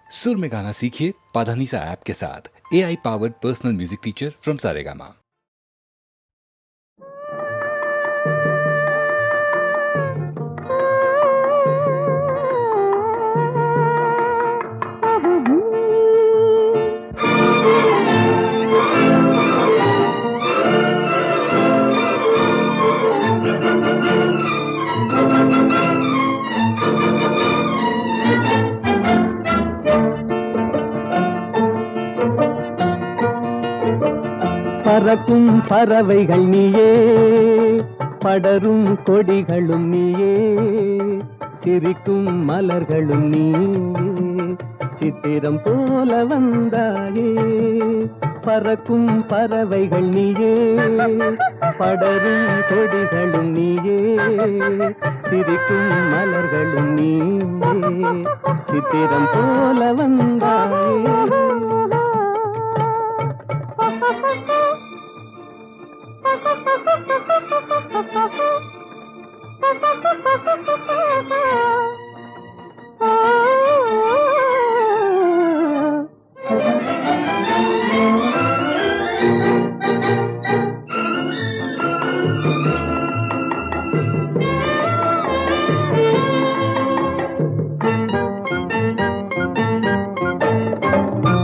सुर में गाना सीखिए पाधानीसा ऐप के साथ। AI powered personal music teacher from Saregama. பறக்கும் பறவைகள் நீயே, படரும் கொடிகளும் நீயே, சிரிக்கும் மலர்களும் நீயே, சித்திரம் போல வந்தாயே. பறக்கும் பறவைகள் நீயே, படரும் கொடிகளும் நீயே, சிரிக்கும் மலர்களும் நீயே, சித்திரம் போல வந்தாயே.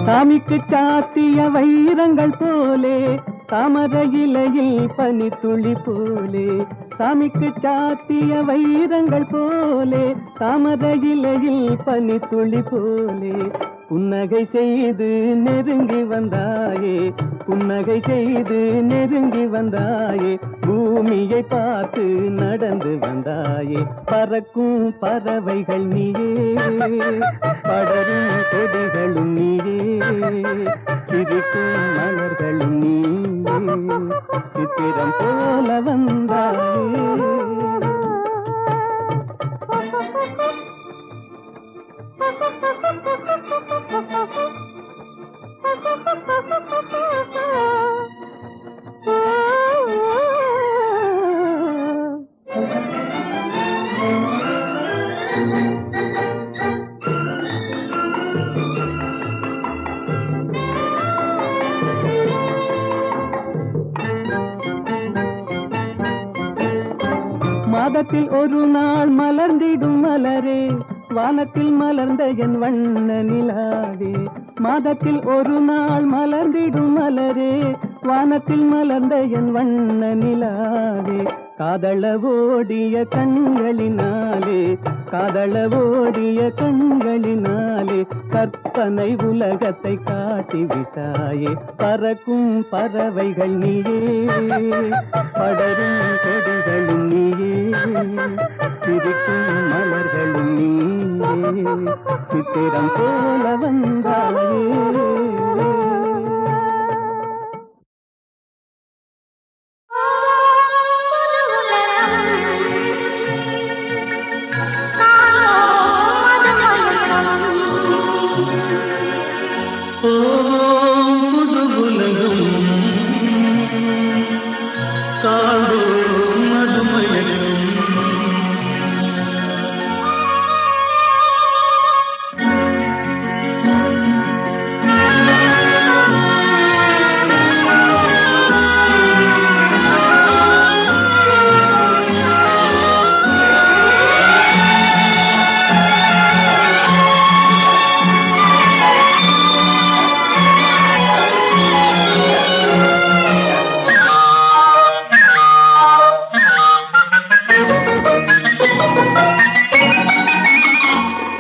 சாமிக்கு சாத்திய வைரங்கள் போலே, தாமரை இலையில் பனித்துளி போலே. சாமிக்கு சாத்திய வைரங்கள் போலே, தாமரை இலையில் பனித்துளி போலே. புன்னகை செய்து நெருங்கி வந்தாயே, புன்னகை செய்து நெருங்கி வந்தாயே, பூமியை பார்த்து நடந்து வந்தாயே. பறக்கும் பறவைகள் நீயே, படரும் கொடிகளும் நீயே, சிரிக்கும் மலர்களும் நீயே, சித்திரம் போல வந்தாயே. மாதத்தில் ஒரு நாள் மலர்ந்திடும் மலரே, வானத்தில் மலர்ந்த என் வண்ண நிலாவே. மாதத்தில் ஒரு நாள் மலர்ந்திடும் மலரே, வானத்தில் மலர்ந்த என் வண்ண நிலாவே. காதளவோடிய கண்களினாலே, காதளவோடிய கண்களினாலே, கற்பனை உலகத்தை காட்டிவிட்டாயே. பறக்கும் பறவைகள் நீயே, படரும் கொடிகளும் நீயே, சிரிக்கும் மலர்களும் நீயே, சித்திரம் போல வந்தாயே.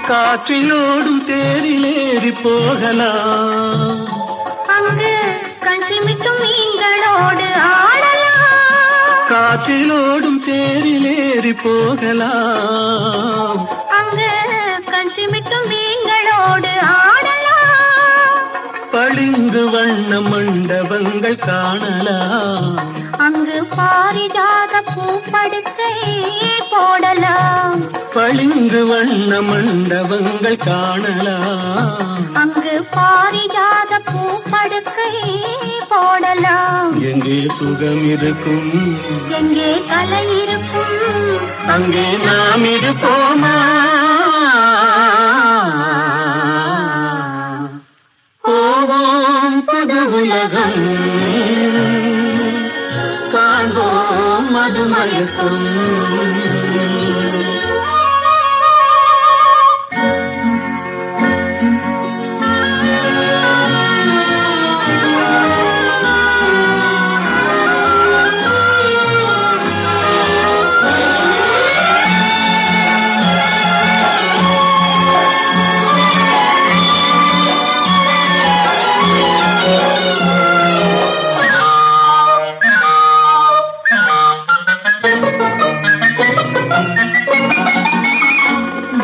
காற்றிலோடும் தேரிலேறி போகலாம், அங்கு கண் சிமிட்டும் மீன்களோடு ஆடலாம். காற்றிலோடும் தேரிலேறி போகலாம், அங்கு கண் சிமிட்டும் மீன்களோடு ஆடலாம். பளிங்கு வண்ண மண்டபங்கள் காணலாம், அங்கு பாரிஜாத பூப்படுக்கை போடலாம். பளிங்கு வண்ண மண்டபங்கள் காணலாம், அங்கு பாரிஜாத பூப்படுக்கை போடலாம். எங்கே சுகம் இருக்கும், எங்கே கலை இருக்கும், அங்கே நாம் இருப்போமா. உலகம் காண்போம் மதுமயக்கம்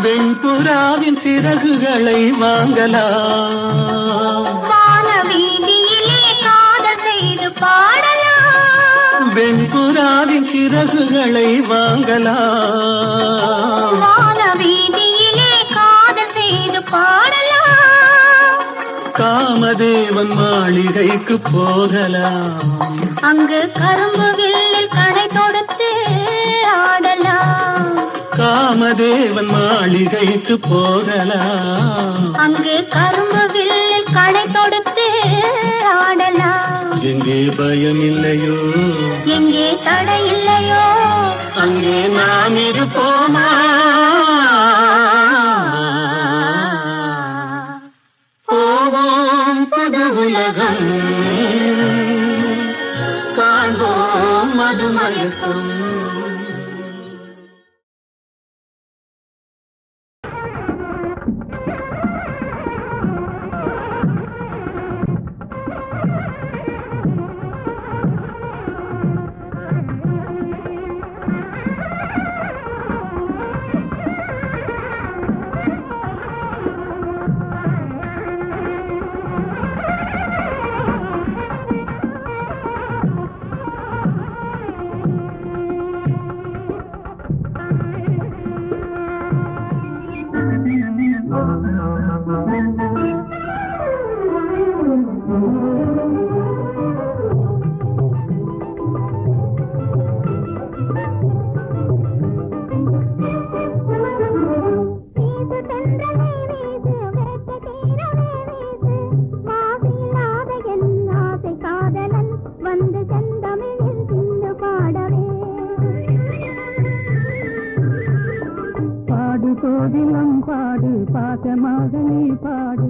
வெண்புறாவின் சிறகுகளை வாங்கலாம் வானவீதியிலே காதல் செய்து பாடலாம் வெண்புறாவின் சிறகுகளை வாங்கலாம் வானவீதியிலே காதல் செய்து பாடலாம் காமதேவன் மாளிகைக்கு போகலாம் அங்கு கரும்பு வில்லில் கடை தொடுத்து ஆடலாம் காமதேவன் மாளிகைக்கு போகலாம் அங்கு கரும்பு வில்லில் கடை தொடுத்து ஆடலாம் எங்கே பயம் இல்லையோ எங்கே தடை இல்லையோ அங்கே நாம் இருப்போமா போவோம் புது உலகம் காண்போம் மதுமயக்கம் கோதிலம் பாடு பாசமாக நீ பாடு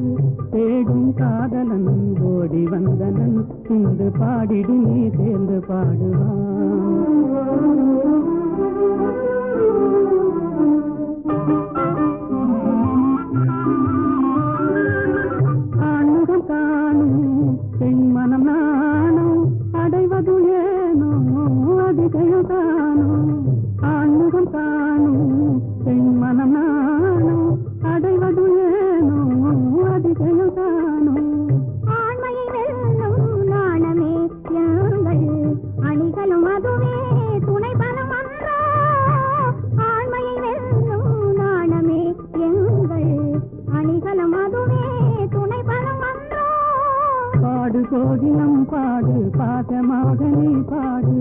தேடும் காதலன் ஓடி வந்தனன் இன்று பாடிடு நீ சேர்ந்து ஆண்முகம் காணும் பெண் மனம் நானும் அடைவது ஏனோ அதிகையும் காணும் ஆண்முகம் காணும் பெண் மனம் நானும் அடைவது ஏனோ அதிகையும் காணும் ஆண்மையை வெல்லும் நாணமே எங்கள் அணிகளும் அதுவே துணை பலம் அன்றோ ஆண்மையை வெல்லும் நாணமே எங்கள் அணிகளும் அதுவே துணை பலம் அன்றோ பாடு கோதிலம் பாடு பாசமாக நீ பாடு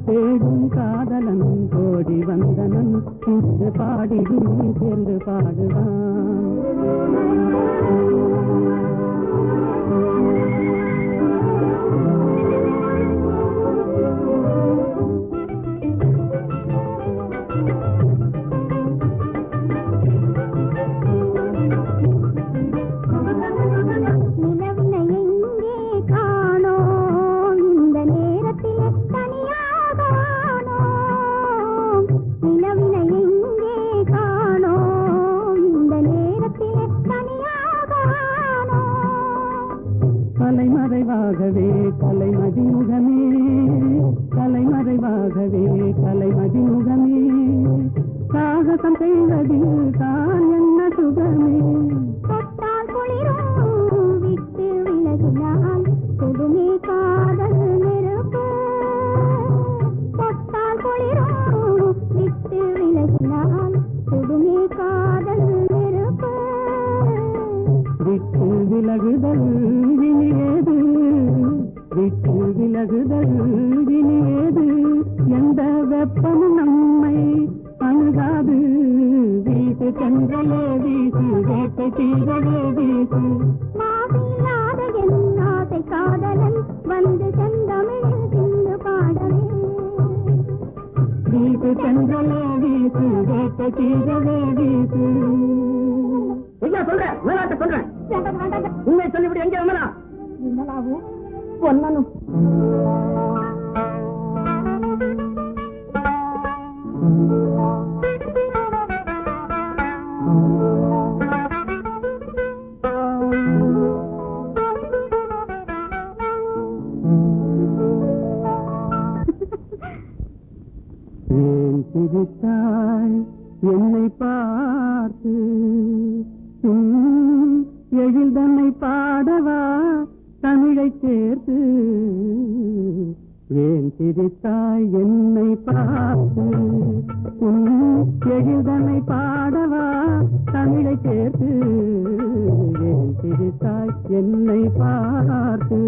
தேடும் காதலன் கோடி வந்தனன் இன்று பாடிடு நீ சேர்ந்து பாடுவான் கலைமறைவாகவே கலைமதிமுகமே கலைமறைவாகவே கலைமதிமுகமே சாகசம் செய்வதில் தான் என்ன சுகமே தொட்டால் குளிரும் விட்டு விலகினால் கொடுமே காதல் நெருப்பு தொட்டால் குளிரும் விட்டு விலகினால் கொடுமே காதல் நெருப்பு விட்டு விலகுதல் வினியேது விட்டு விலகுதல் வினியேது எந்த வெப்பமும் நம்மை அணுகாது வீட்டு சென்றலே வீசு வேட்டை தீரலே வீசு மாவில்லாத என் ஆசை காதலன் சென்றலே வீசு வேட்ட தீரவே வீசு. ஐயா சொல்றேன், மேலாட்ட சொல்றேன், உண்மை சொல்லிவிடு. எங்க விமலா? விமலாவும் பொன்னனும் ஏன் சிரித்தாய் என்னை பார்த்து, எழில் தன்னை பாடவா தமிழை சேர்த்து. ஏன் சிரித்தாய் என்னை பார்த்து, எழில் தன்னை பாடவா தமிழை சேர்த்து. ஏன் சிரித்தாய் என்னை பார்த்து.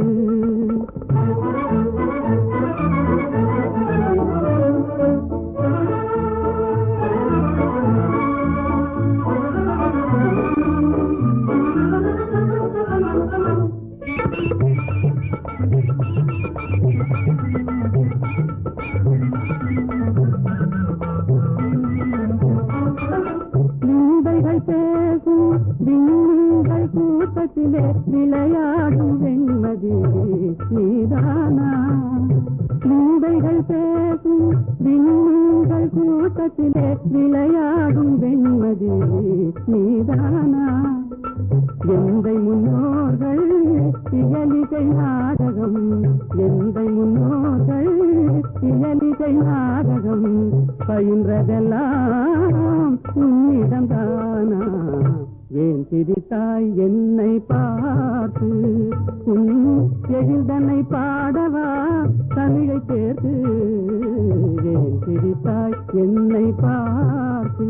பேசும் விண்மீன்கள் கூட்டத்திலே விளையாடும் வெண்மதி நீதானா. விந்தைகள் பேசும் விண்மீன்கள் கூட்டத்திலே விளையாடும் வெண்மதி நீதானா. எந்தை முன்னோர்கள் இயலிகை நாடகம், எந்தை முன்னோர்கள் இயலிகை நாடகம் பயின்றதெல்லாம் உன்னிடம்தானா. ஏன் சிரித்தாய் என்னை பார்த்து, எழில் தன்னை பாடவா தமிழை சேர்த்து. ஏன் சிரித்தாய் என்னை பார்த்து.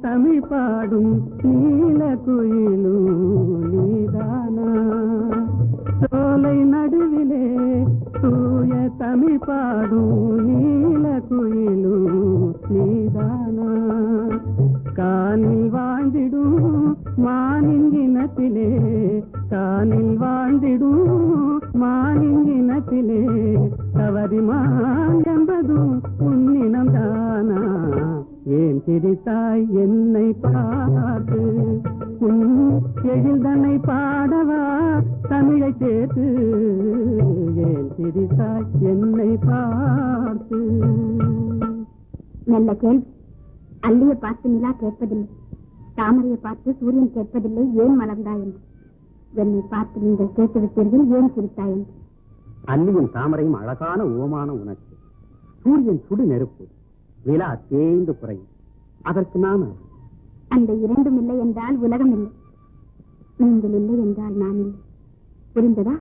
தமிழ் பாடும் நீல குயிலும் நீதானா. சோலை நடுவிலே தூய தமிழ் பாடும் நீல குயிலும் நீதானா. காணில் வாழ்ந்திடும் மானின் இனத்திலே, காணில் வாழ்ந்திடும் மானின் இனத்திலே தவறிமான் என்பதும் உன்னினம்தானா. ஏன் சிரித்தாய் என்னை பார்த்து, எழில் தன்னை பாடவா தமிழை சேர்த்து. ஏன் சிரித்தாய் என்னை பார்த்து. நல்ல கேள்வி. அல்லியை பார்த்து நிலா கேட்பதில்லை, தாமரையை பார்த்து சூரியன் கேட்பதில்லை ஏன் மலர்ந்தாய் என்று. என்னை பார்த்து நீங்கள் கேட்டுவிட்டீர்கள் ஏன் சிரித்தாய் என்று. அல்லியும் தாமரையும் அழகான உவமான உணர்ச்சி. சூரியன் சுடு நெருப்பு, நிலா தேய்ந்து குறையும். அதற்கு நான் அந்த இரண்டும் இல்லை என்றால் உலகம் இல்லை. நீங்கள் இல்லை என்றால் நான் இல்லை. புரிந்ததா?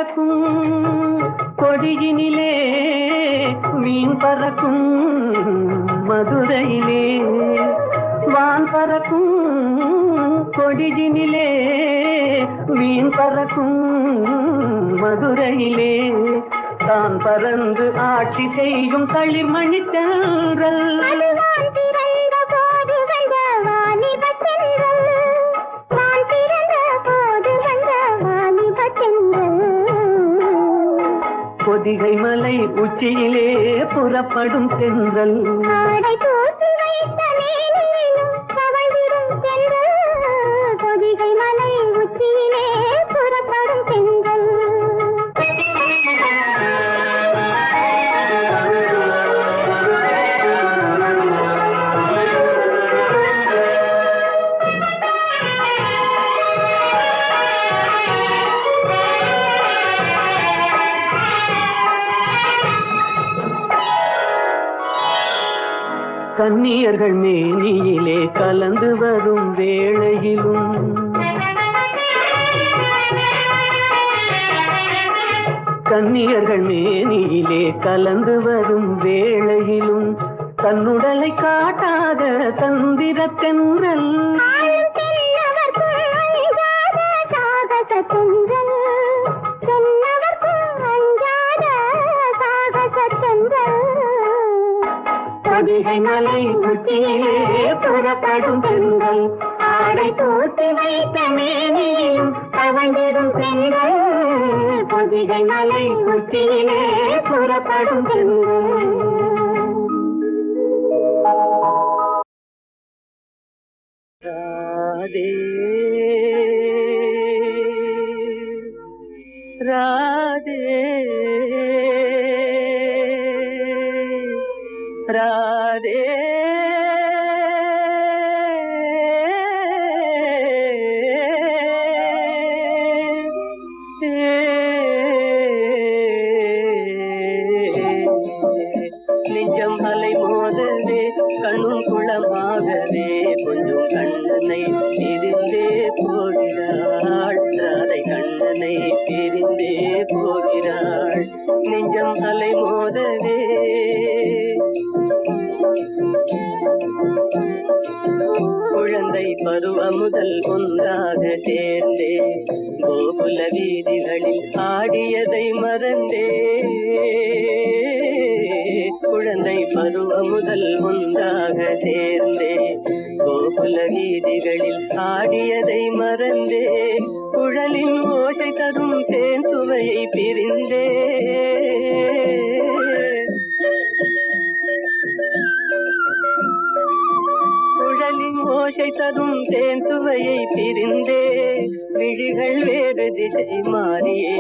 பறக்கும் கொடியினிலே மீன் பறக்கும் மதுரையிலே வான் பறக்கும் கொடியினிலே மீன் பறக்கும் மதுரையிலே தான் பறந்து ஆட்சி செய்யும் களிர்மணி தென்றல் பொதிகை மலை உச்சியிலே புறப்படும் தென்றல் பொதிகை மலை உச்சியிலே புறப்படும் தென்றல் கன்னியர்கள் மேனியிலே கலந்து வரும் வேளையிலும் கன்னியர்கள் மேனியிலே கலந்து வரும் வேளையிலும் தன்னுடலை காட்டாத தந்திர தென்றல் பொதிகை மலை உச்சியிலே புறப்படும் பெண்கள் ஆடை தூத்தி வைத்த மேனியும் தவழ்ந்திடும் பெண்கள் பொதிகை மலை உச்சியிலே புறப்படும் பெண்கள் ராதே ராதே நெஞ்சம் அலை மோதவே கண்ணும் குளமாகவே கொஞ்சம் கண்ணனை பிரிந்தே போகிறாள் ராதை கண்ணனை பிரிந்தே போகிறாள் நெஞ்சம் அலை மோதவே குழந்தை பருவம் முதல் ஒன்றாக சேர்ந்தே கோகுல வீதிகளில் ஆடியதை மறந்தே குழந்தை பருவம் முதல் ஒன்றாக சேர்ந்தே கோகுல வீதிகளில் ஆடியதை மறந்தே குழலின் ஓசை தரும் தேன் சுவையை பிரிந்தே குழலின் ஓசை தரும் தேன் சுவையை பிரிந்தே விழிகள் வேறு திசை மாறியே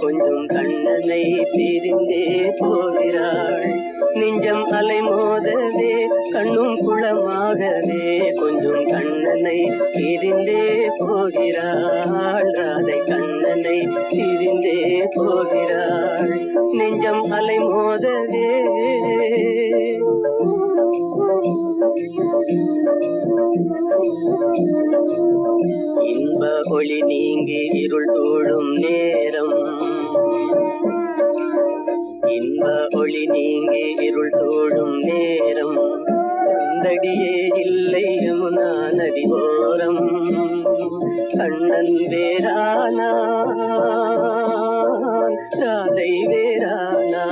கொஞ்சம் கண்ணனை பிரிந்தே போகிறாள் நெஞ்சம் அலை மோதவே கண்ணும் குளமாகவே கொஞ்சம் கண்ணனை பிரிந்தே போகிறாள் ராதை கண்ணனை பிரிந்தே போகிறாள் நெஞ்சம் அலை மோதவே இன்ப ஒளி நீங்கி இருள் தோழும் நேரம் இன்ப ஒளி நீங்கி இருள் தோழும் நேரம் கண்டடியே இல்லை யமுனா நதி ஓரம் கண்ணன் வேறானா ராதை வேறானா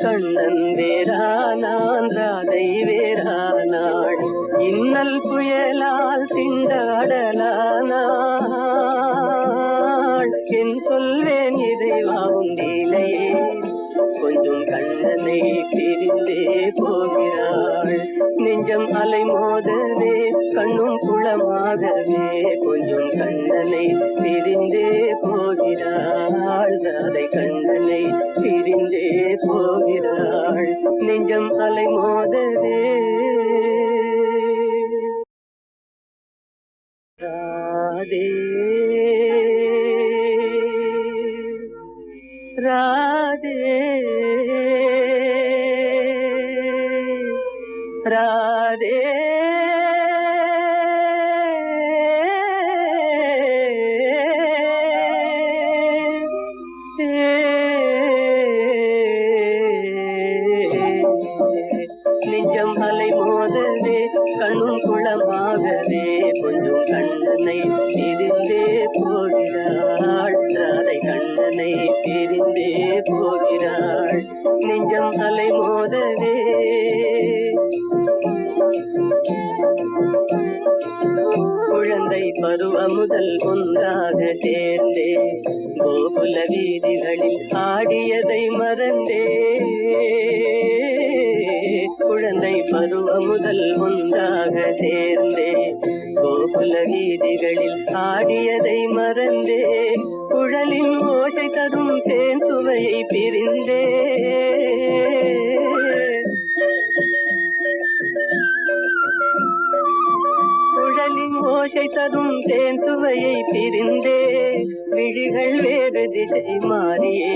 கண்ணன் வேறானான் ராதை வேறானாள் இன்னல் புயலால் திண்டாடலானாள் என் சொல்வேன் இறைவா உண்டிலையே கொஞ்சம் கண்ணனை பிரிந்தே போகிறாள் நெஞ்சம் அலை மோதவே கண்ணும் குளமாகவே கொஞ்சம் கண்ணனை பிரிந்தே போகிறாள் ராதை கண்ணனை பிரிந்தே போகிறாள் நெஞ்சம் அலை மோதவே ராதே ராதே ராதே நெஞ்சம் அலை மோதவே குழந்தை பருவம் முதல் ஒன்றாக சேர்ந்தே கோகுல வீதிகளில் ஆடியதை மறந்தே குழந்தை பருவம் முதல் ஒன்றாக சேர்ந்தே கோகுல வீதிகளில் ஆடியதை மறந்தே குழலின் ஓசை தரும் தேன் சுவையை பிரிந்தே குழலின் ஓசை தரும் தேன் சுவையை பிரிந்தே விழிகள் வேறு திசை மாறியே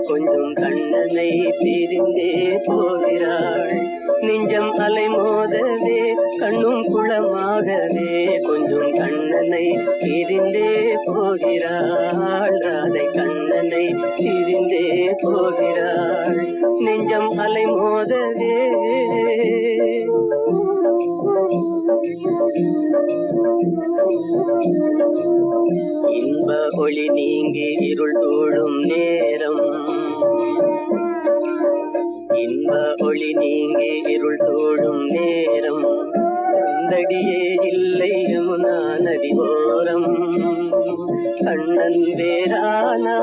கொஞ்சம் கண்ணனை பிரிந்தே போகிறாள் நெஞ்சம் அலை மோதவே கண்ணும் குளமாகவே கொஞ்சம் கண்ணனை பிரிந்தே போகிறாள் ராதை கண்ணனை பிரிந்தே போகிறாள் நெஞ்சம் அலை மோதவே இன்ப ஒளி நீங்கி இருள் சூழும் நேரம் இன்ப ஒளி நீங்கி இருள் சூழும் நேரம் கண்டடியே இல்லை யமுனா நதி ஓரம் கண்ணன் வேறானா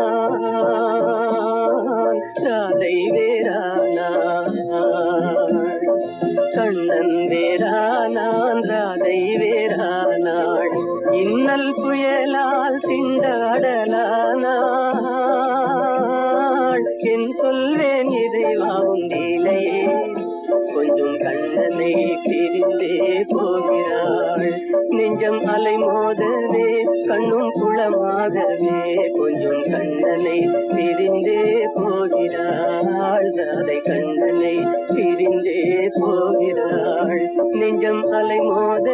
ராதை வேறானா கண்ணன் வேறானான் ராதை வேறானாள் இன்னல் புயலால் திண்டாடலானாள் என் சொல்வேன் இறைவா உண்டிலையே கொஞ்சம் கண்ணனை பிரிந்தே போகிறாள் நெஞ்சம் அலை மோதவே கண்ணும் குளமாகவே கொஞ்சம் கண்ணனை பிரிந்தே போகிறாள் ராதை கண்ணனை பிரிந்தே போகிறாள் நெஞ்சம் அலை மோத